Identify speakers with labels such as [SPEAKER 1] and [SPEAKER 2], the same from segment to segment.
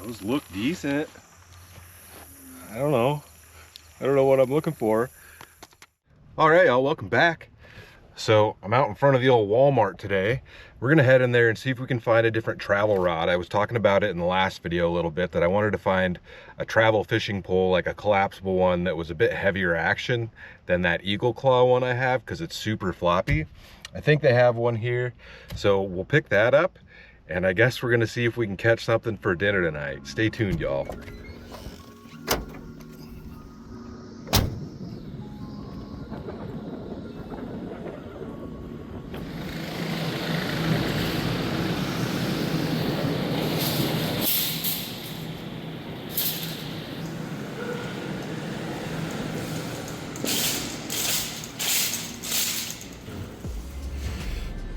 [SPEAKER 1] Those look decent. I don't know what I'm looking for. All right, y'all, welcome back. So I'm out in front of the old Walmart today. We're gonna head in there and see if we can find a different travel rod. I was talking about it in the last video a little bit, that I wanted to find a travel fishing pole, like a collapsible one that was a bit heavier action than that Eagle Claw one I have, because it's super floppy. I think they have one here, so we'll pick that up, and I guess we're gonna see if we can catch something for dinner tonight. Stay tuned, y'all.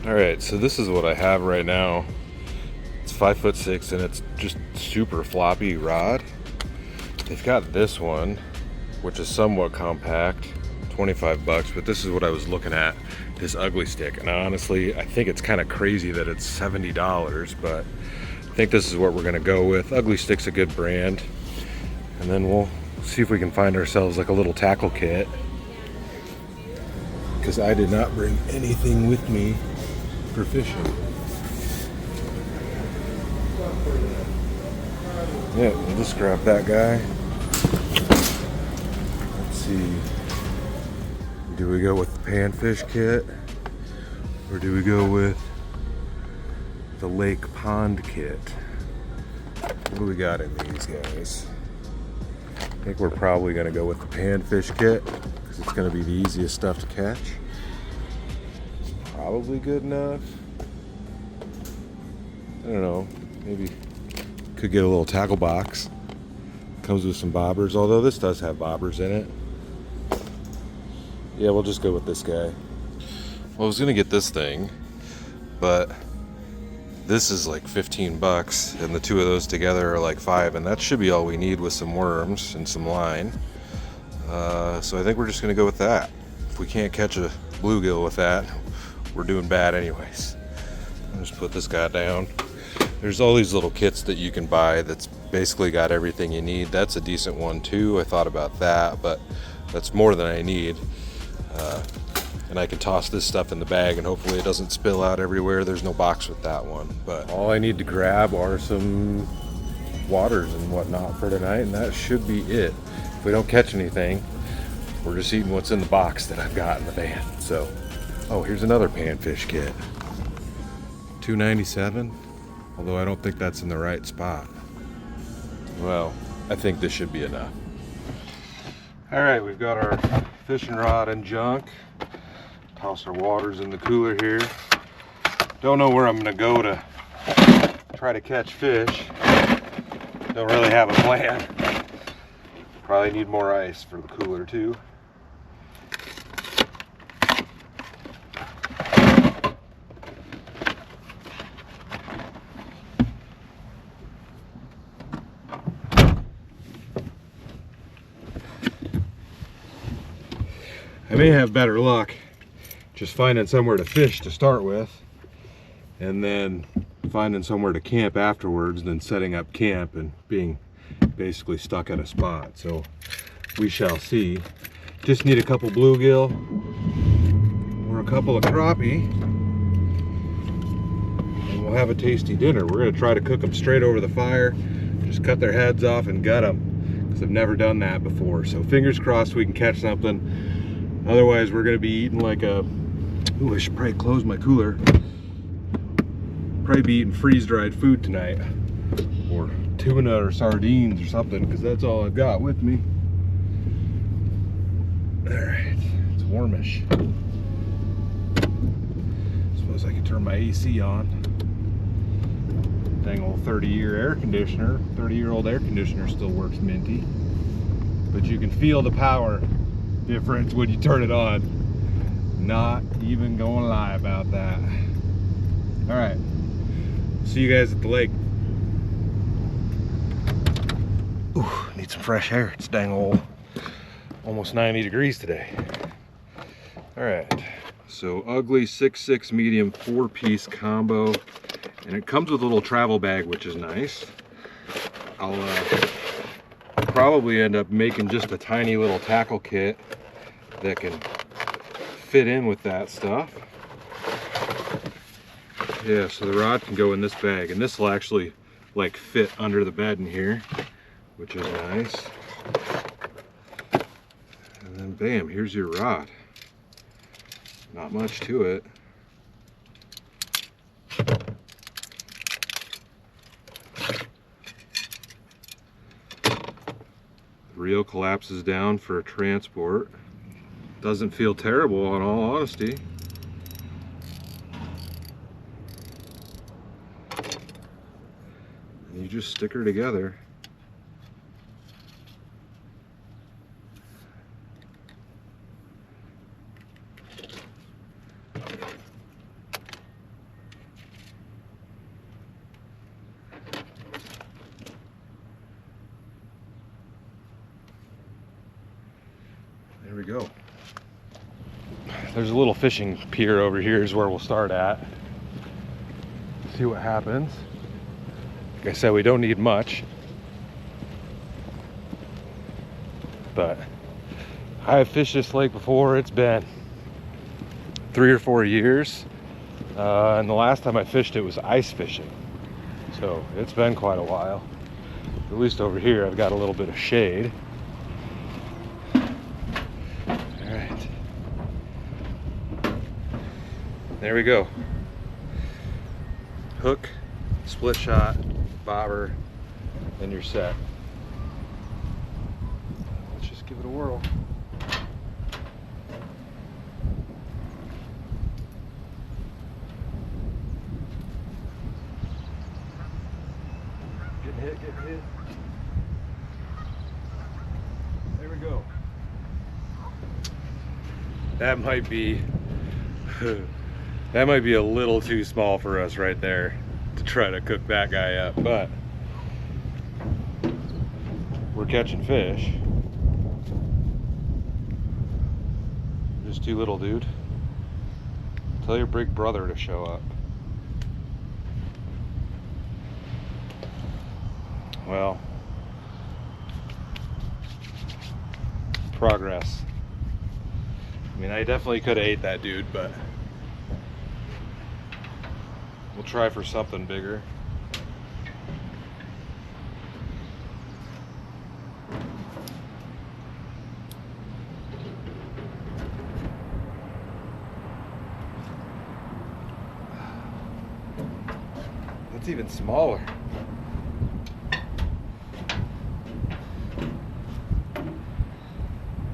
[SPEAKER 1] All right, so this is what I have right now. It's 5'6" and it's just super floppy rod. They've got this one, which is somewhat compact, 25 bucks, but this is what I was looking at, this ugly stick. And honestly, I think it's kind of crazy that it's $70, but I think this is what we're gonna go with. Ugly Stick's a good brand. And then we'll see if we can find ourselves like a little tackle kit, because I did not bring anything with me for fishing. Yeah, we'll just grab that guy. Let's see. Do we go with the panfish kit, or do we go with the lake pond kit? What do we got in these guys? I think we're probably gonna go with the panfish kit, because it's gonna be the easiest stuff to catch. Probably good enough. I don't know, maybe could get a little tackle box. Comes with some bobbers, although this does have bobbers in it. Yeah, we'll just go with this guy. Well, I was gonna get this thing, but this is like 15 bucks, and the two of those together are like $5, and that should be all we need with some worms and some line. So I think we're just gonna go with that. If we can't catch a bluegill with that, we're doing bad anyways. I'll just put this guy down. There's all these little kits that you can buy that's basically got everything you need. That's a decent one too. I thought about that, but that's more than I need. And I can toss this stuff in the bag and hopefully it doesn't spill out everywhere. There's no box with that one, but all I need to grab are some waters and whatnot for tonight, and that should be it. If we don't catch anything, we're just eating what's in the box that I've got in the van. So, oh, here's another panfish kit. $2.97, although I don't think that's in the right spot. Well, I think this should be enough. All right, we've got our fishing rod and junk. Toss our waters in the cooler here. Don't know where I'm gonna go to try to catch fish. Don't really have a plan. Probably need more ice for the cooler too. I may have better luck just finding somewhere to fish to start with, and then finding somewhere to camp afterwards, than setting up camp and being basically stuck at a spot. So we shall see. Just need a couple bluegill or a couple of crappie, and we'll have a tasty dinner. We're gonna try to cook them straight over the fire, just cut their heads off and gut them, because I've never done that before. So fingers crossed we can catch something. Otherwise we're gonna be eating like a, ooh, I should probably close my cooler. Probably be eating freeze-dried food tonight, or tuna or sardines or something, because that's all I've got with me. All right, it's warmish. Suppose I could turn my AC on. Dang old 30-year air conditioner, 30-year-old air conditioner still works minty, but you can feel the power difference when you turn it on. Not even gonna lie about that. All right, see you guys at the lake. Ooh, need some fresh air. It's dang old, almost 90 degrees today. All right, so ugly 6'6" medium 4-piece combo, and it comes with a little travel bag, which is nice. I'll probably end up making just a tiny little tackle kit that can fit in with that stuff. Yeah, so the rod can go in this bag, and this will actually like fit under the bed in here, which is nice. And then bam, here's your rod. Not much to it. The reel collapses down for transport. Doesn't feel terrible in all honesty. And you just stick her together. There we go. There's a little fishing pier over here is where we'll start at. See what happens. Like I said, we don't need much. But I have fished this lake before. It's been 3 or 4 years. And the last time I fished it was ice fishing. So it's been quite a while. At least over here I've got a little bit of shade. There we go. Hook, split shot, bobber, and you're set. Let's just give it a whirl. Getting hit, getting hit. There we go. That might be that might be a little too small for us right there to try to cook that guy up, but we're catching fish. Just too little, dude. Tell your big brother to show up. Well, progress. I mean, I definitely could have ate that dude, but we'll try for something bigger. That's even smaller.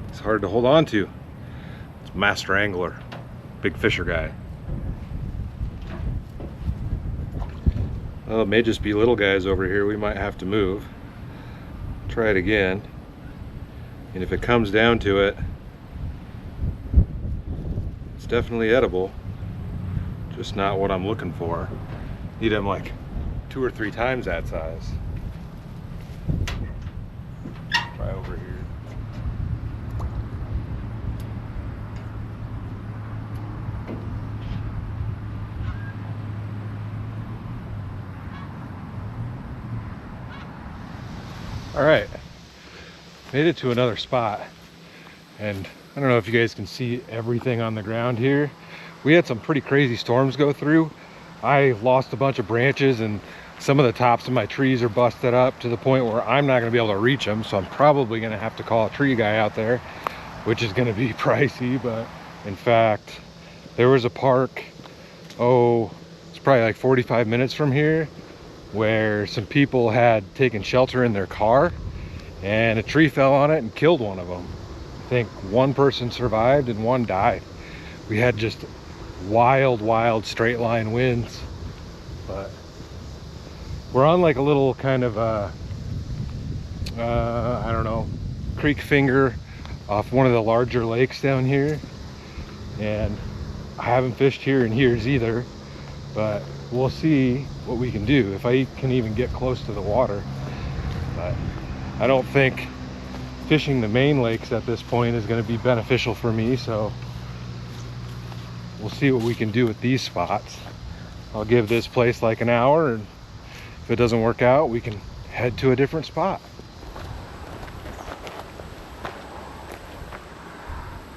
[SPEAKER 1] It's hard to hold on to. It's master angler, big fisher guy. Well, it may just be little guys over here. We might have to move. Try it again. And if it comes down to it, it's definitely edible. Just not what I'm looking for. Need them like 2 or 3 times that size. Try over here. All right, made it to another spot, and I don't know if you guys can see everything on the ground here. We had some pretty crazy storms go through. I lost a bunch of branches, and some of the tops of my trees are busted up to the point where I'm not gonna be able to reach them, so I'm probably gonna have to call a tree guy out there, which is gonna be pricey. But in fact, there was a park, it's probably like 45 minutes from here, where some people had taken shelter in their car and a tree fell on it and killed one of them. I think one person survived and one died. We had just wild straight line winds. But we're on like a little kind of I don't know, creek finger off one of the larger lakes down here, and I haven't fished here in years either, but we'll see what we can do if I can even get close to the water. But I don't think fishing the main lakes at this point is going to be beneficial for me, so we'll see what we can do with these spots. I'll give this place like an hour, and if it doesn't work out, we can head to a different spot.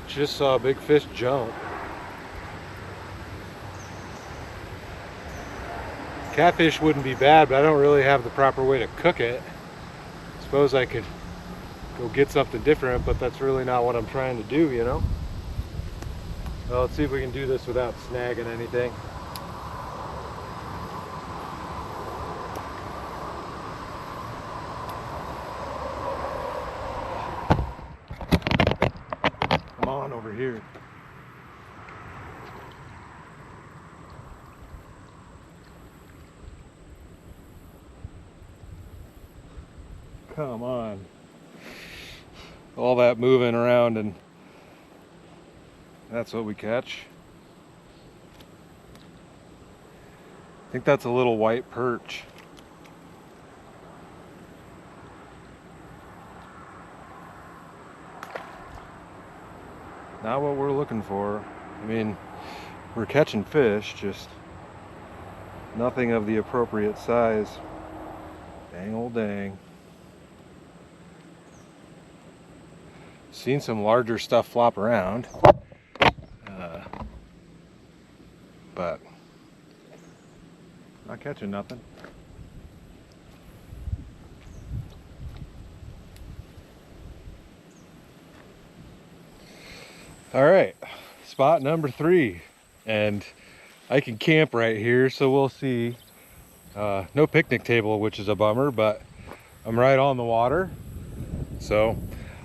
[SPEAKER 1] Just saw a big fish jump. Catfish wouldn't be bad, but I don't really have the proper way to cook it. Suppose I could go get something different, but that's really not what I'm trying to do, you know? Well, let's see if we can do this without snagging anything. Come on over here. Come on. All that moving around, and that's what we catch. I think that's a little white perch. Not what we're looking for. I mean, we're catching fish, just nothing of the appropriate size. Dang old dang. Seen some larger stuff flop around, but not catching nothing. All right, spot number 3, and I can camp right here, so we'll see. No picnic table, which is a bummer, but I'm right on the water, so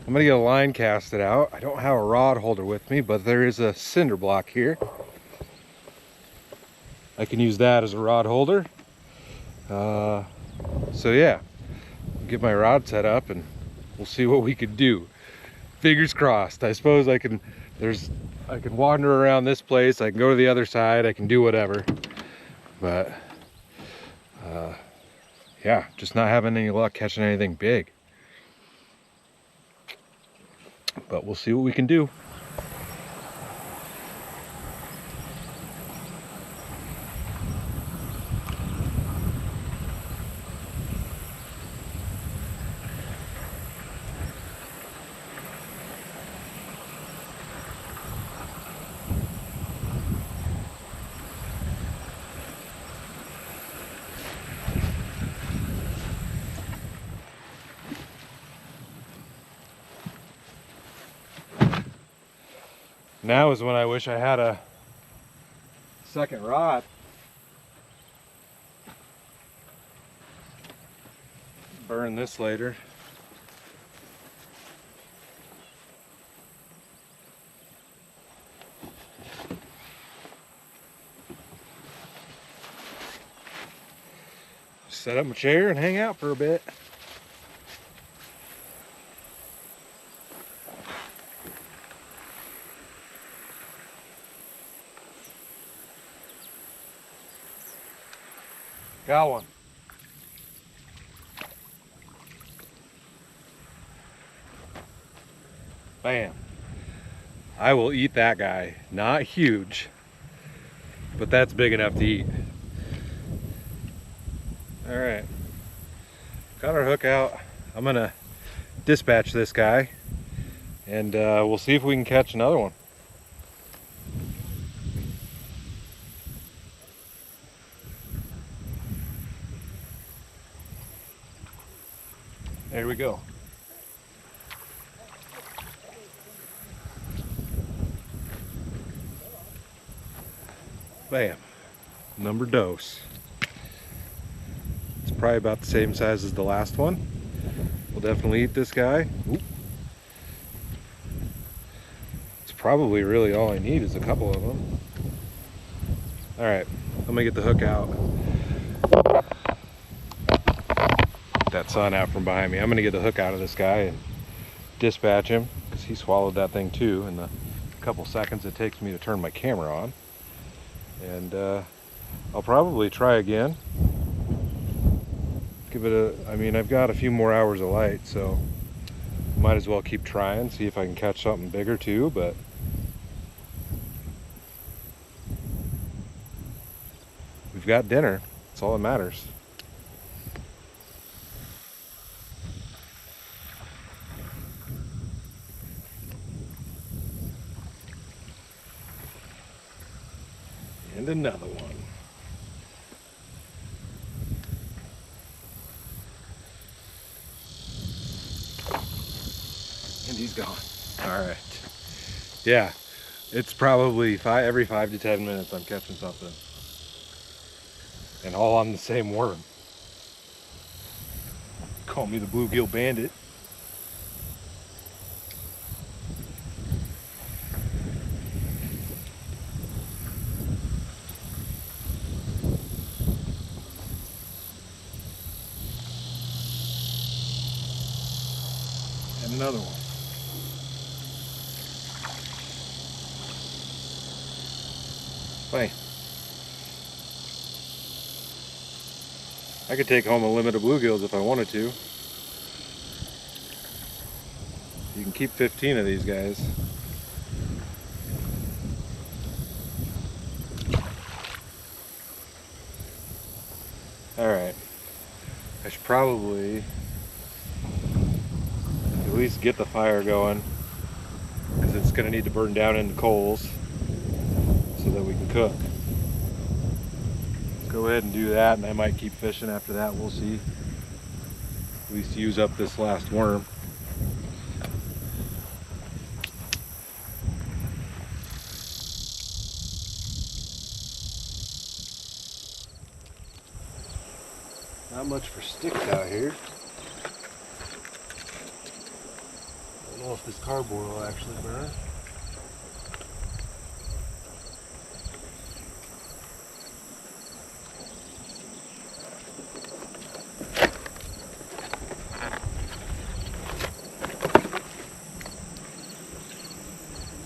[SPEAKER 1] I'm gonna get a line casted out. I don't have a rod holder with me, but there is a cinder block here. I can use that as a rod holder. So yeah, get my rod set up and we'll see what we can do. Fingers crossed. I suppose I can wander around this place, I can go to the other side, I can do whatever. But yeah, just not having any luck catching anything big. But we'll see what we can do. Now is when I wish I had a second rod. Burn this later. Set up my chair and hang out for a bit. Got one. Bam. I will eat that guy. Not huge, but that's big enough to eat. All right. Got our hook out. I'm gonna dispatch this guy and we'll see if we can catch another one. There we go. Bam. Number dose. It's probably about the same size as the last one. We'll definitely eat this guy. Oop. It's probably really all I need is a couple of them. All right, I'm gonna get the hook out. That sun out from behind me. I'm gonna get the hook out of this guy and dispatch him because he swallowed that thing too in the couple seconds it takes me to turn my camera on. And I'll probably try again. Give it I mean, I've got a few more hours of light, so might as well keep trying, see if I can catch something bigger too, but we've got dinner. That's all that matters. And another one. And he's gone. All right. Yeah, it's probably every 5 to 10 minutes I'm catching something. And all on the same worm. Call me the bluegill bandit. And another one. Funny. I could take home a limit of bluegills if I wanted to. You can keep 15 of these guys. Alright. I should probably at least get the fire going, because it's going to need to burn down into coals so that we can cook. Let's go ahead and do that, and I might keep fishing after that. We'll see. At least use up this last worm. Not much for sticks out here. I don't know if this cardboard will actually burn.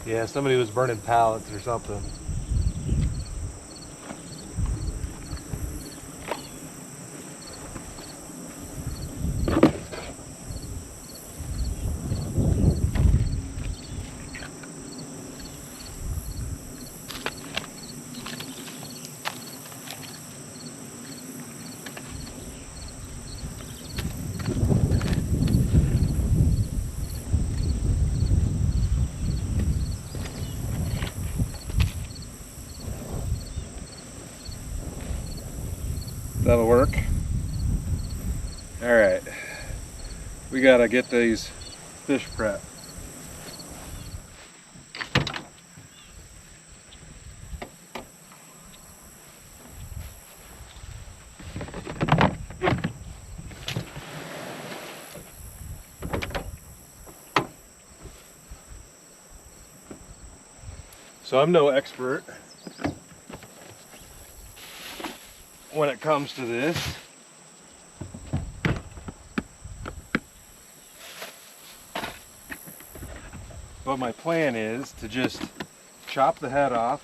[SPEAKER 1] Yeah, somebody was burning pallets or something. That'll work. All right, we gotta get these fish prepped. So I'm no expert when it comes to this. But my plan is to just chop the head off.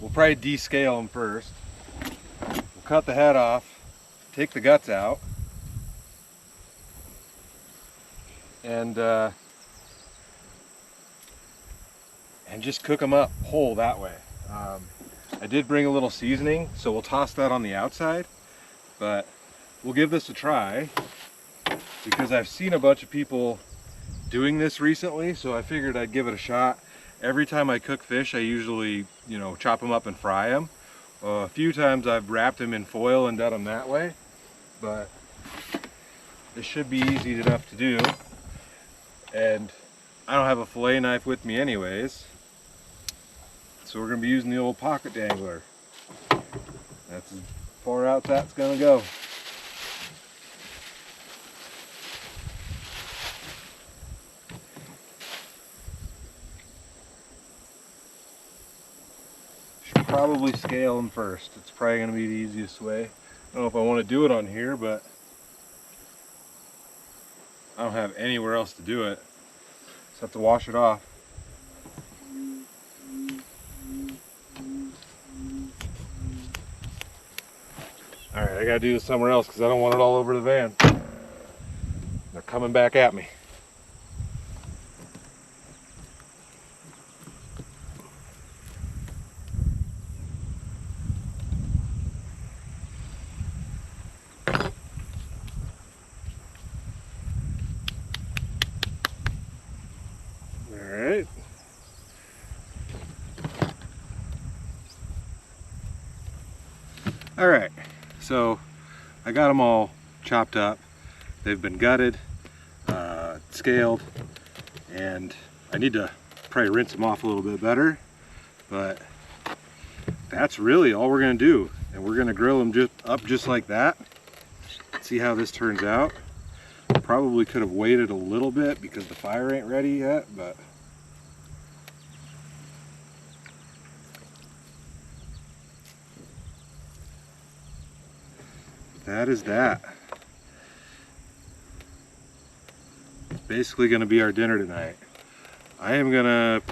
[SPEAKER 1] We'll probably descale them first. We'll cut the head off, take the guts out, and just cook them up whole that way. I did bring a little seasoning, so we'll toss that on the outside, but we'll give this a try because I've seen a bunch of people doing this recently, so I figured I'd give it a shot. Every time I cook fish, I usually, chop them up and fry them. A few times I've wrapped them in foil and done them that way, but this should be easy enough to do. And I don't have a fillet knife with me anyways, so we're going to be using the old pocket dangler. That's as far out that's going to go. Should probably scale them first. It's probably going to be the easiest way. I don't know if I want to do it on here, but I don't have anywhere else to do it. Just have to wash it off. Alright, I gotta do this somewhere else because I don't want it all over the van. They're coming back at me. Alright. All right, so I got them all chopped up. They've been gutted, scaled, and I need to probably rinse them off a little bit better, but that's really all we're gonna do. And we're gonna grill them just like that. See how this turns out. Probably could have waited a little bit because the fire ain't ready yet, but that is that. It's basically gonna be our dinner tonight. I am gonna,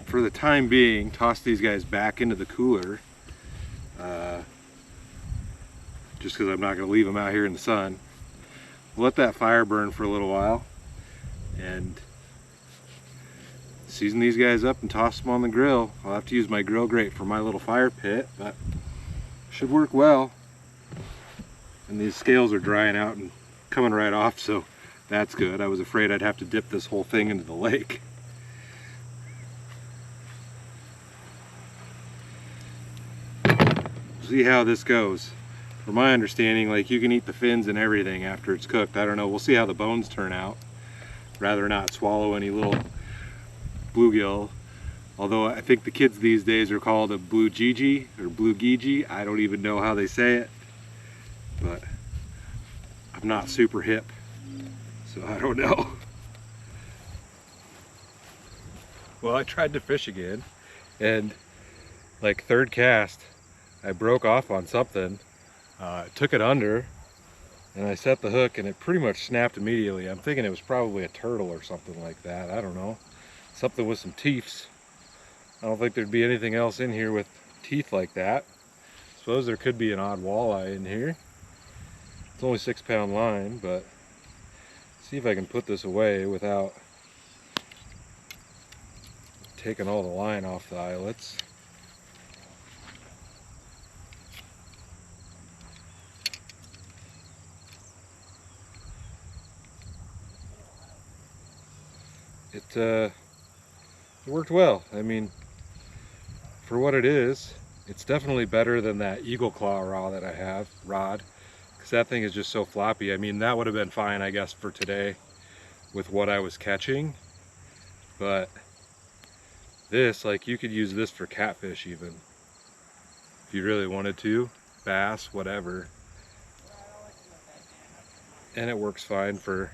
[SPEAKER 1] for the time being, toss these guys back into the cooler, just because I'm not going to leave them out here in the sun. Let that fire burn for a little while and season these guys up and toss them on the grill. I'll have to use my grill grate for my little fire pit, but should work well. And these scales are drying out and coming right off, so that's good. I was afraid I'd have to dip this whole thing into the lake. See how this goes. From my understanding, like, you can eat the fins and everything after it's cooked. I don't know, we'll see how the bones turn out. Rather not swallow any little bluegill. Although I think the kids these days are called a bluegill or bluegill. I don't even know how they say it, but I'm not super hip, so I don't know. Well, I tried to fish again, and like third cast, I broke off on something, took it under, and I set the hook and it pretty much snapped immediately. I'm thinking it was probably a turtle or something like that. I don't know. Something with some teeth. I don't think there'd be anything else in here with teeth like that. Suppose there could be an odd walleye in here. It's only 6-pound line, but see if I can put this away without taking all the line off the eyelets. It worked well. I mean, for what it is, it's definitely better than that eagle claw rod that I have, because that thing is just so floppy. I mean, that would have been fine, I guess, for today with what I was catching, but this, like, you could use this for catfish even, if you really wanted to, bass, whatever, and it works fine for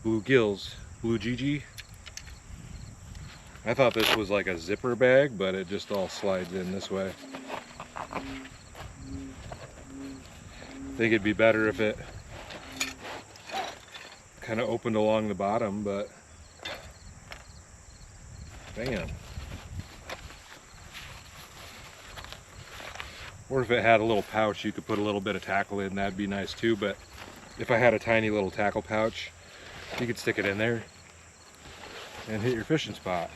[SPEAKER 1] bluegills, bluegill. I thought this was like a zipper bag, but it just all slides in this way. I think it'd be better if it kind of opened along the bottom, but bam. Or if it had a little pouch, you could put a little bit of tackle in, that'd be nice too. But if I had a tiny little tackle pouch, you could stick it in there and hit your fishing spot.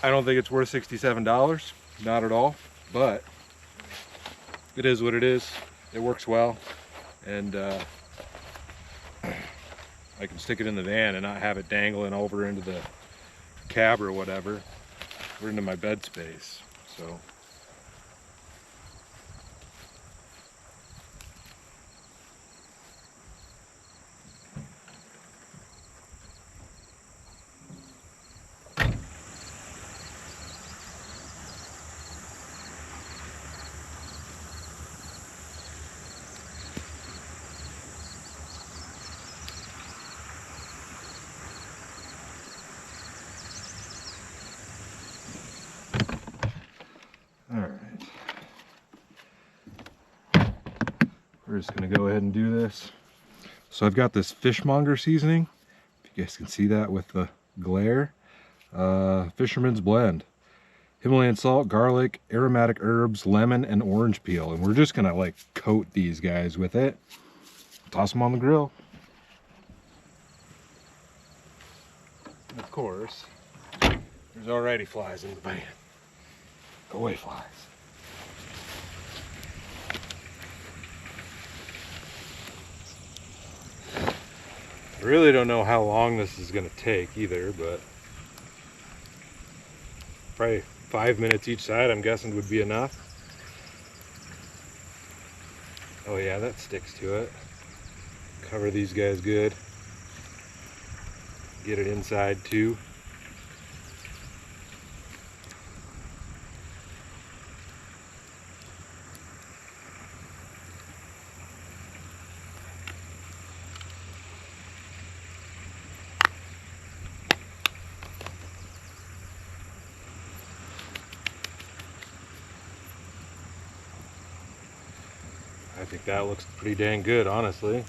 [SPEAKER 1] I don't think it's worth $67, not at all, but it is what it is. It works well, and I can stick it in the van and not have it dangling over into the cab or whatever, or into my bed space. So we're just gonna go ahead and do this. So I've got this fishmonger seasoning, if you guys can see that with the glare. Fisherman's Blend, Himalayan salt, garlic, aromatic herbs, lemon, and orange peel. And we're just gonna like coat these guys with it. Toss them on the grill. And of course, there's already flies in the pan. Go away, flies. I really don't know how long this is going to take either, but probably 5 minutes each side, I'm guessing would be enough. Oh yeah, that sticks to it. Cover these guys good. Get it inside too. I think that looks pretty dang good, honestly.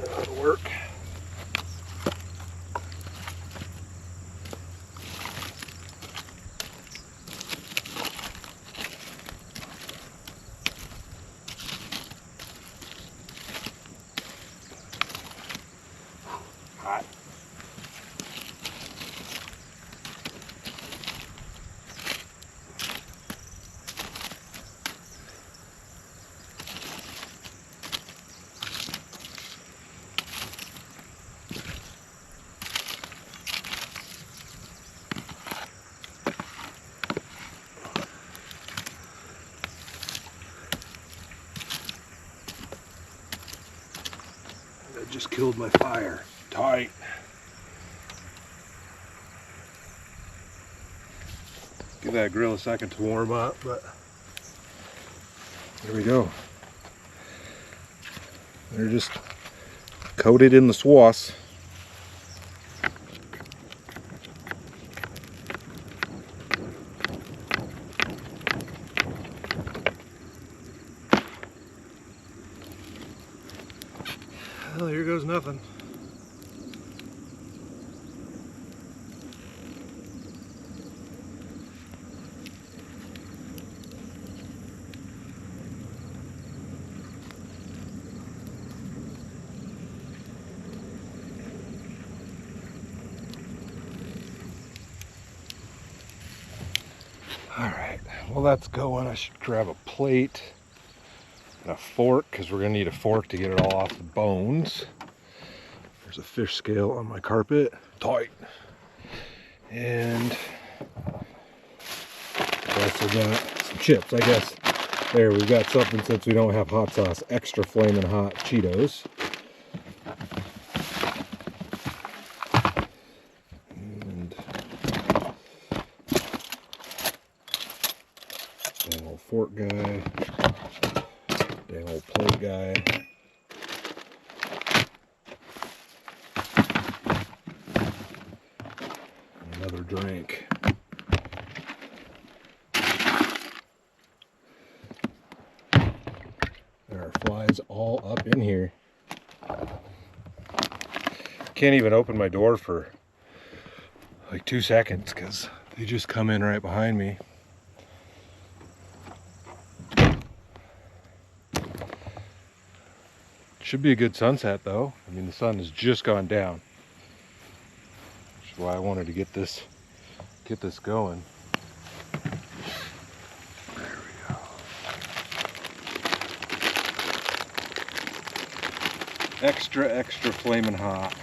[SPEAKER 1] That'll work. Hot. That just killed my fire. Tight. Give that grill a second to warm up, but there we go. They're just coated in the swass. Well, here goes nothing. All right, well that's going. I should grab a plate and a fork because we're gonna need a fork to get it all off the bones. There's a fish scale on my carpet. Tight. And I also got some chips, I guess. There, we've got something since we don't have hot sauce. Extra flaming hot Cheetos. And dang old fork guy. Dang old plate guy. Another drink. There are flies all up in here. Can't even open my door for like 2 seconds because they just come in right behind me. Should be a good sunset though. I mean, the sun has just gone down. Which is why I wanted to get this going. There we go. Extra flaming hot.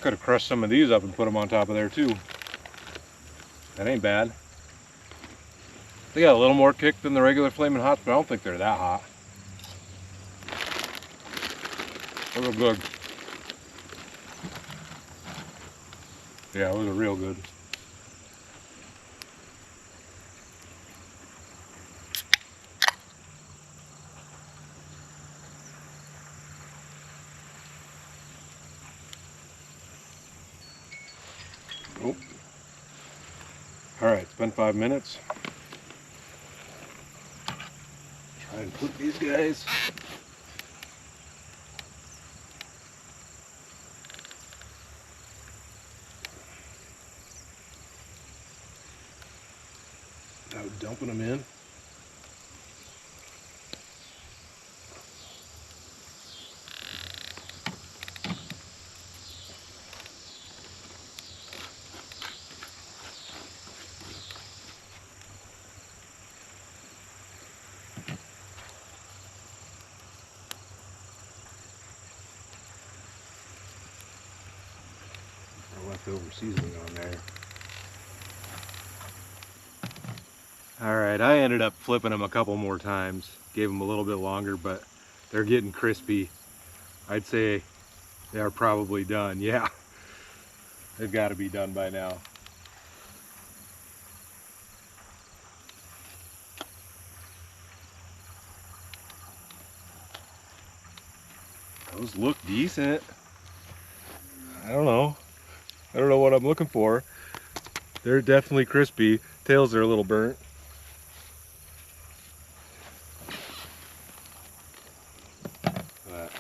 [SPEAKER 1] Could have crushed some of these up and put them on top of there too. That ain't bad. They got a little more kick than the regular flaming hots, but I don't think they're that hot. They're real good. Yeah, those are real good. Oh. All right, it's been 5 minutes. Try and put these guys. without dumping them in. Leftover seasoning on there. Alright, I ended up flipping them a couple more times. Gave them a little bit longer, but they're getting crispy. I'd say they are probably done. Yeah, they've got to be done by now. Those look decent. I don't know what I'm looking for. They're definitely crispy. Tails are a little burnt. But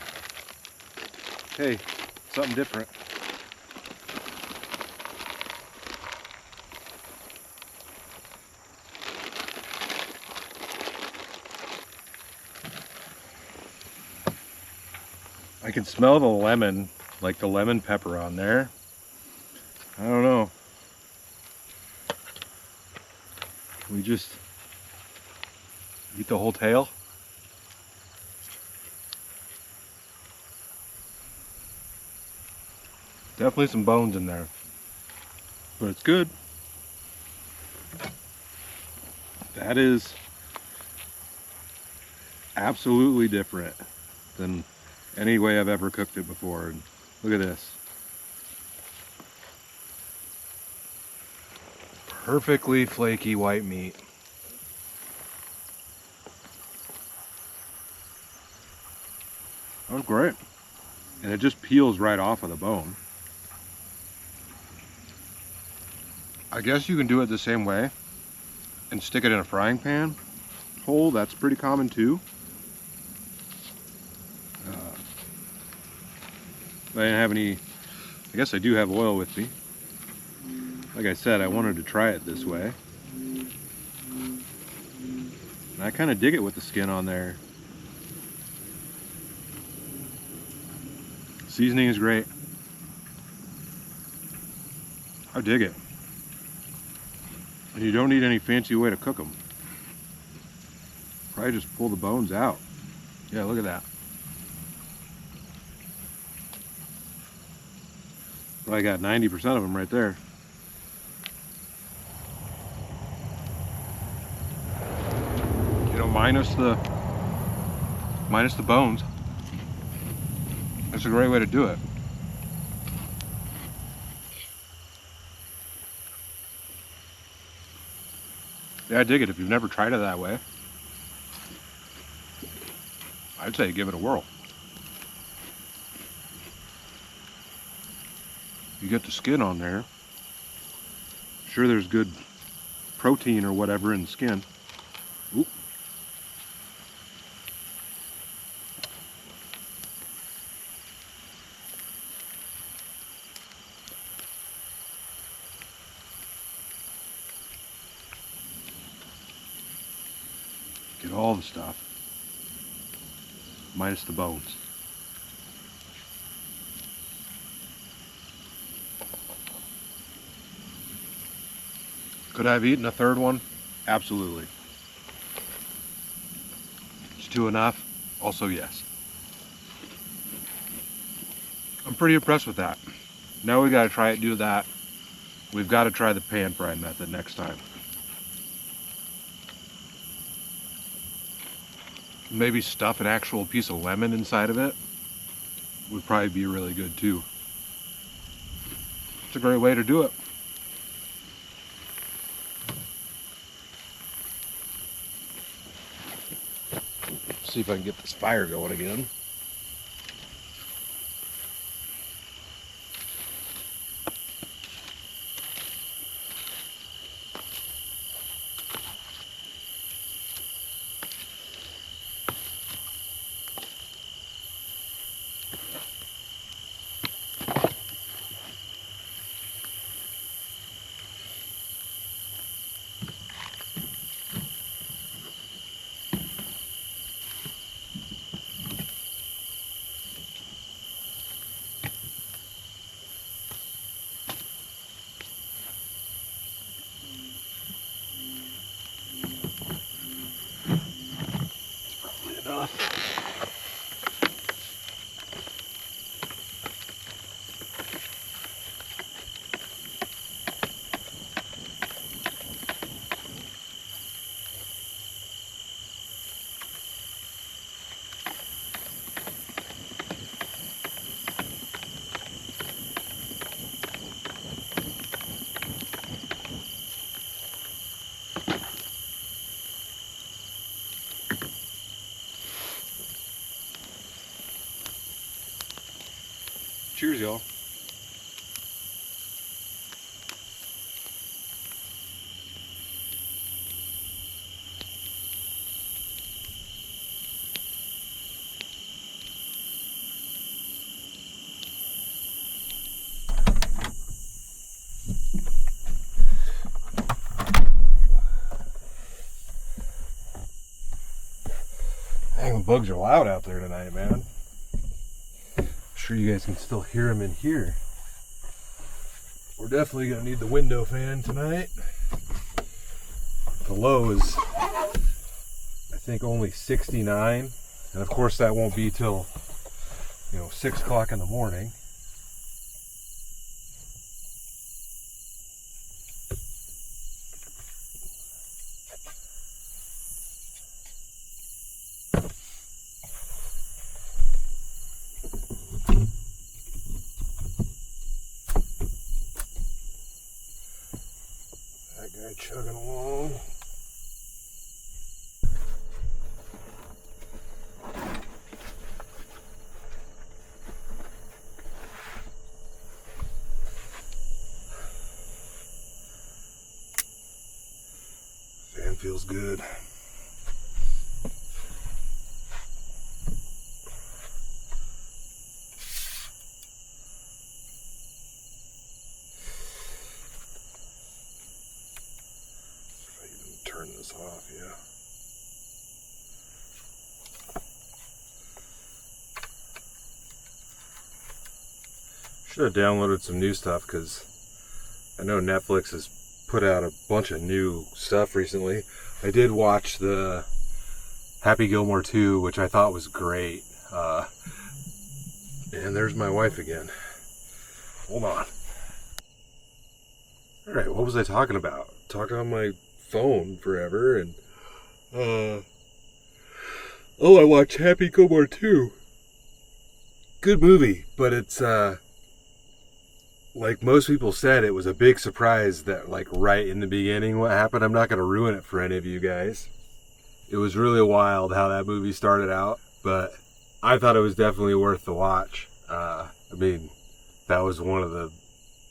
[SPEAKER 1] hey, something different. I can smell the lemon, like the lemon pepper on there. I don't know. Can we just eat the whole tail? Definitely some bones in there, but it's good. That is absolutely different than any way I've ever cooked it before. And look at this. Perfectly flaky white meat. That was great. And it just peels right off of the bone. I guess you can do it the same way and stick it in a frying pan whole. That's pretty common too. I didn't have any, I guess I do have oil with me. Like I said, I wanted to try it this way. And I kind of dig it with the skin on there. Seasoning is great. I dig it. And you don't need any fancy way to cook them. Probably just pull the bones out. Yeah, look at that. I got 90% of them right there. You know, minus the bones. That's a great way to do it. Yeah, I dig it. If you've never tried it that way, I'd say give it a whirl. You get the skin on there. Sure, there's good protein or whatever in the skin. Oop. Get all the stuff, minus the bones. Could I have eaten a third one? Absolutely. Is two enough? Also yes. I'm pretty impressed with that. Now we gotta try it, do that. We've got to try the pan fry method next time. Maybe stuff an actual piece of lemon inside of it would probably be really good too. It's a great way to do it. See if I can get this fire going again. Cheers, y'all. Dang, the bugs are loud out there tonight, man. I'm sure you guys can still hear them in here. We're definitely gonna need the window fan tonight. The low is, I think, only 69, and of course that won't be till 6 o'clock in the morning. That guy chugging along. Fan feels good. If I even turn this off, yeah. Should have downloaded some new stuff because I know Netflix has put out a bunch of new stuff recently. I did watch the Happy Gilmore 2, which I thought was great. And there's my wife again. Hold on. Alright, what was I talking about? Talking on my phone forever, and I watched Happy Gilmore 2. Good movie, but it's like most people said, it was a big surprise that, like, right in the beginning what happened. I'm not going to ruin it for any of you guys. It was really wild how that movie started out, but I thought it was definitely worth the watch. I mean, that was one of the,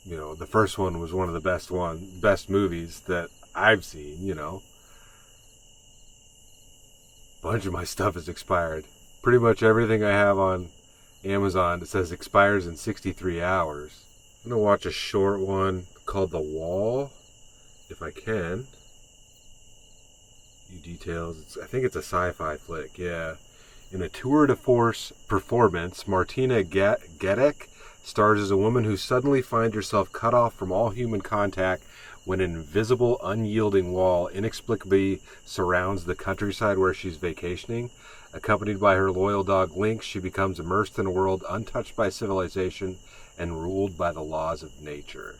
[SPEAKER 1] the first one was one of the best movies that I've seen, A bunch of my stuff is expired. Pretty much everything I have on Amazon, it says expires in 63 hours. I'm going to watch a short one called The Wall, if I can. Few details. I think it's a sci-fi flick, yeah. In a tour de force performance, Martina Gedeck stars as a woman who suddenly finds herself cut off from all human contact when an invisible, unyielding wall inexplicably surrounds the countryside where she's vacationing. Accompanied by her loyal dog Lynx, she becomes immersed in a world untouched by civilization and ruled by the laws of nature.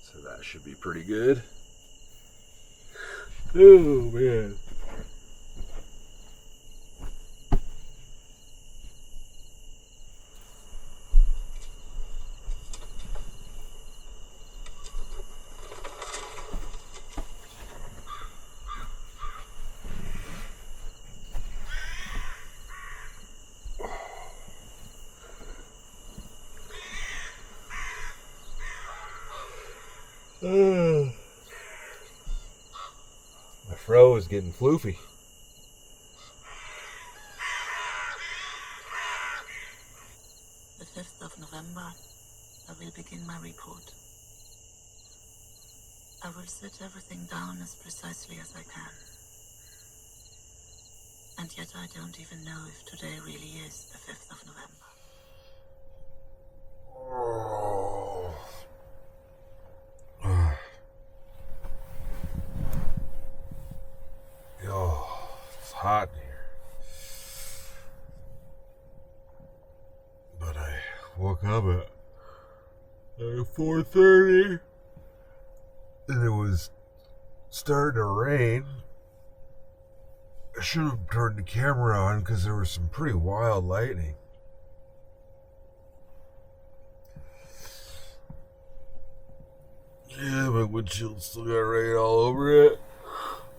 [SPEAKER 1] So that should be pretty good. Oh, man. My fro is getting floofy.
[SPEAKER 2] The 5th of November, I will begin my report. I will set everything down as precisely as I can. And yet I don't even know if today really is the 5th of November.
[SPEAKER 1] It's hot in here. But I woke up at 4:30 and it was starting to rain. I should have turned the camera on because there was some pretty wild lightning. Yeah, my windshield's still got rain all over it.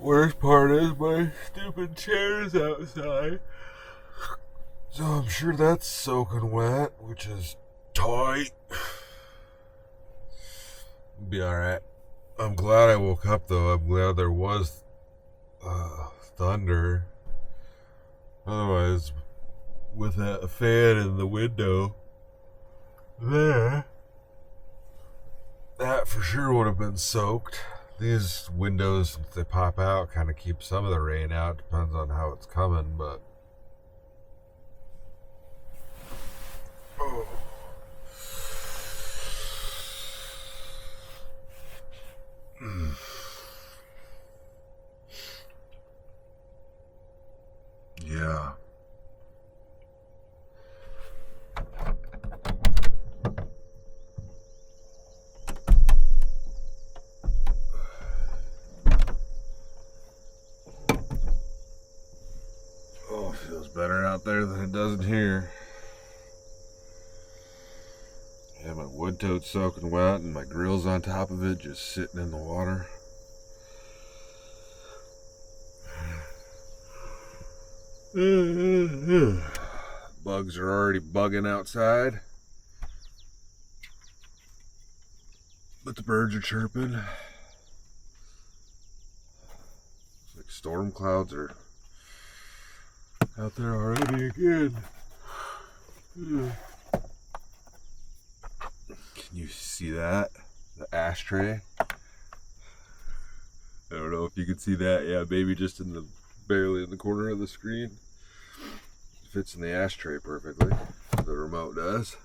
[SPEAKER 1] Worst part is my stupid chair's outside. So I'm sure that's soaking wet, which is tight. Be alright. I'm glad I woke up though. I'm glad there was thunder. Otherwise, with a fan in the window there, that for sure would have been soaked. These windows, since they pop out, kind of keep some of the rain out. Depends on how it's coming, but oh. Yeah. Oh, it feels better out there than it does in here. Yeah, my wood tote's soaking wet and my grill's on top of it, just sitting in the water. Bugs are already bugging outside, but the birds are chirping. It's like storm clouds are out there already again. Can you see that? The ashtray? I don't know if you can see that. Yeah, maybe just in the barely in the corner of the screen. It fits in the ashtray perfectly. The remote does.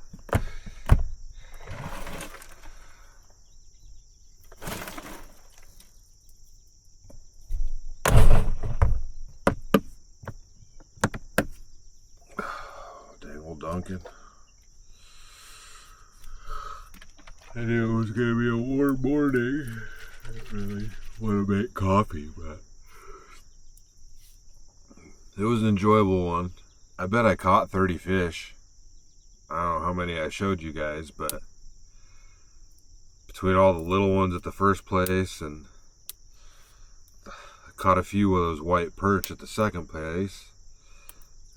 [SPEAKER 1] Dang old Duncan. I knew it was going to be a warm morning. I didn't really want to make coffee, but it was an enjoyable one. I bet I caught 30 fish. I don't know how many I showed you guys, but between all the little ones at the first place and I caught a few of those white perch at the second place.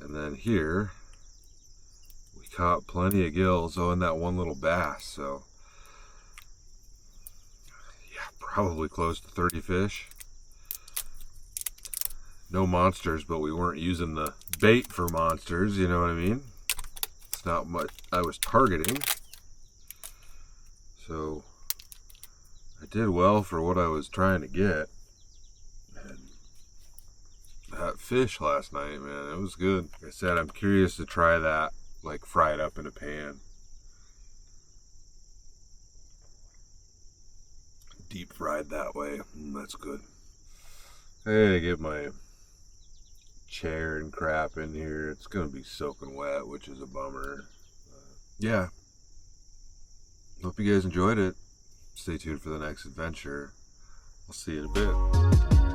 [SPEAKER 1] And then here, we caught plenty of gills, and that one little bass, so yeah, probably close to 30 fish. No monsters, but we weren't using the bait for monsters, you know what I mean? It's not much I was targeting. So I did well for what I was trying to get. And that fish last night, man, it was good. Like I said, I'm curious to try that, like fried up in a pan. Deep fried that way. That's good. I gotta get my chair and crap in here. It's gonna be soaking wet, which is a bummer. Yeah. Hope you guys enjoyed it. Stay tuned for the next adventure. I'll see you in a bit.